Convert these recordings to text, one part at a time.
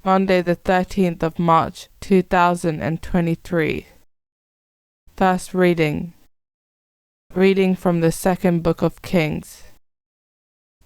Monday the 13th of March 2023. First reading. Reading from the second book of Kings.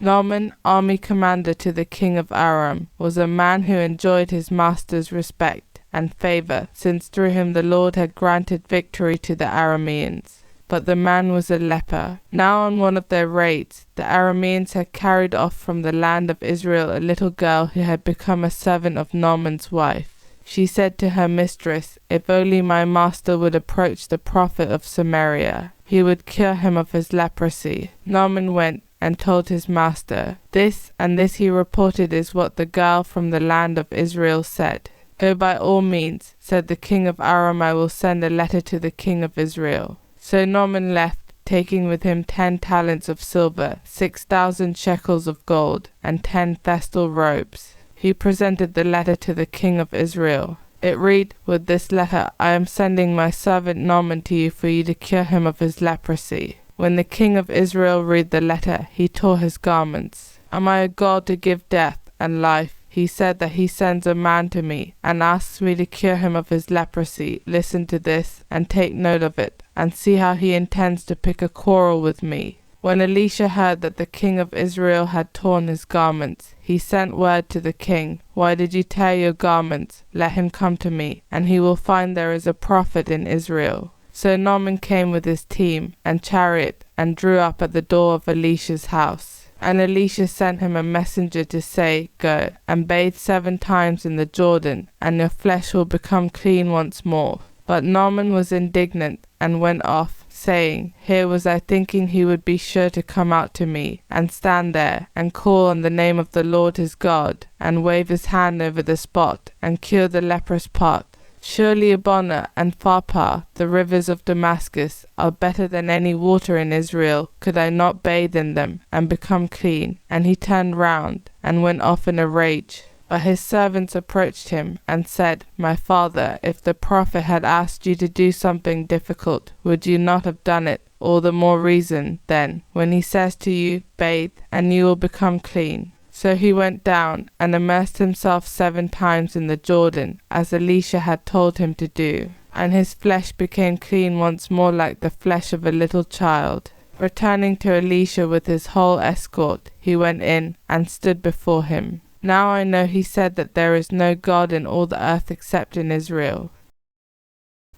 Naaman, army commander to the king of Aram, was a man who enjoyed his master's respect and favour, since through him the Lord had granted victory to the Arameans. But the man was a leper. Now on one of their raids, the Arameans had carried off from the land of Israel a little girl who had become a servant of Naaman's wife. She said to her mistress, "If only my master would approach the prophet of Samaria, he would cure him of his leprosy." Naaman went and told his master. This he reported is what the girl from the land of Israel said. "Go by all means," said the king of Aram, "I will send a letter to the king of Israel." So Naaman left, taking with him 10 talents of silver, 6,000 shekels of gold, and 10 festal robes. He presented the letter to the king of Israel. It read, "With this letter I am sending my servant Naaman to you for you to cure him of his leprosy." When the king of Israel read the letter, he tore his garments. "Am I a god to give death and life?" He said that he sends a man to me and asks me to cure him of his leprosy. Listen to this and take note of it, and see how he intends to pick a quarrel with me. When Elisha heard that the king of Israel had torn his garments, he sent word to the king, "Why did you tear your garments? Let him come to me, and he will find there is a prophet in Israel." So Naaman came with his team and chariot and drew up at the door of Elisha's house. And Elisha sent him a messenger to say, "Go and bathe 7 times in the Jordan, and your flesh will become clean once more." But Naaman was indignant and went off, saying, "Here was I thinking he would be sure to come out to me, and stand there, and call on the name of the Lord his God, and wave his hand over the spot, and cure the leprous part. Surely Abana and Pharpar, the rivers of Damascus, are better than any water in Israel. Could I not bathe in them, and become clean?" And he turned round, and went off in a rage. But his servants approached him, and said, "My father, if the prophet had asked you to do something difficult, would you not have done it? All the more reason, then, when he says to you, 'Bathe, and you will become clean.'" So he went down and immersed himself 7 times in the Jordan, as Elisha had told him to do, and his flesh became clean once more like the flesh of a little child. Returning to Elisha with his whole escort, he went in and stood before him. "Now I know," he said, "that there is no God in all the earth except in Israel."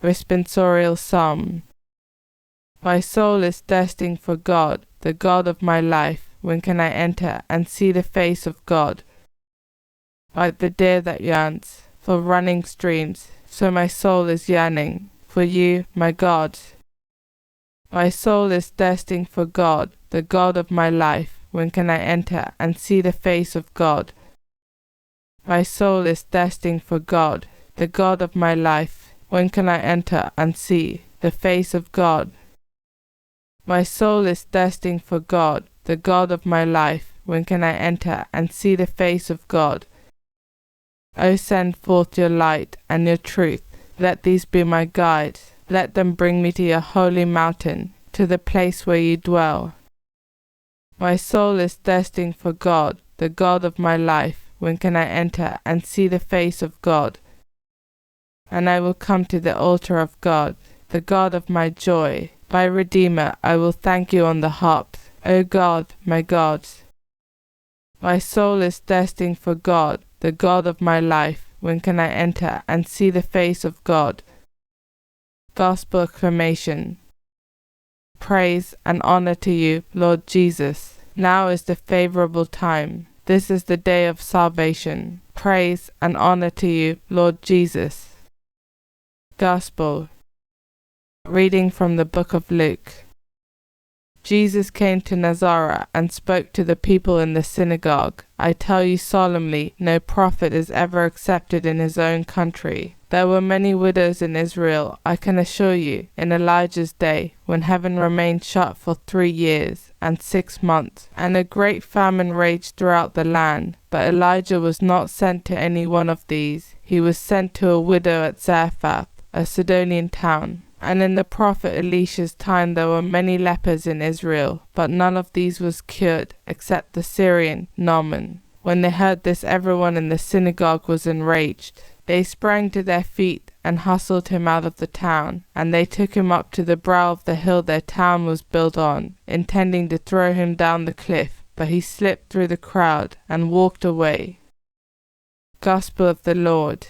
Responsorial Psalm. My soul is thirsting for God, the God of my life. When can I enter and see the face of God? Like the deer that yearns for running streams, so my soul is yearning for you, my God. My soul is thirsting for God, the God of my life. When can I enter and see the face of God? My soul is thirsting for God, the God of my life. When can I enter and see the face of God? My soul is thirsting for God, the God of my life. When can I enter and see the face of God? O send forth your light and your truth. Let these be my guides. Let them bring me to your holy mountain, to the place where you dwell. My soul is thirsting for God, the God of my life. When can I enter and see the face of God? And I will come to the altar of God, the God of my joy. My Redeemer, I will thank you on the harp. O God, my God. My soul is thirsting for God, the God of my life. When can I enter and see the face of God? Gospel acclamation. Praise and honor to you, Lord Jesus. Now is the favorable time. This is the day of salvation. Praise and honor to you, Lord Jesus. Gospel. Reading from the book of Luke. Jesus came to Nazareth and spoke to the people in the synagogue. "I tell you solemnly, no prophet is ever accepted in his own country. There were many widows in Israel, I can assure you, in Elijah's day, when heaven remained shut for 3 years and 6 months, and a great famine raged throughout the land. But Elijah was not sent to any one of these. He was sent to a widow at Zarephath, a Sidonian town. And in the prophet Elisha's time there were many lepers in Israel, but none of these was cured, except the Syrian Naaman. When they heard this, everyone in the synagogue was enraged. They sprang to their feet and hustled him out of the town, and they took him up to the brow of the hill their town was built on, intending to throw him down the cliff, but he slipped through the crowd and walked away. Gospel of the Lord.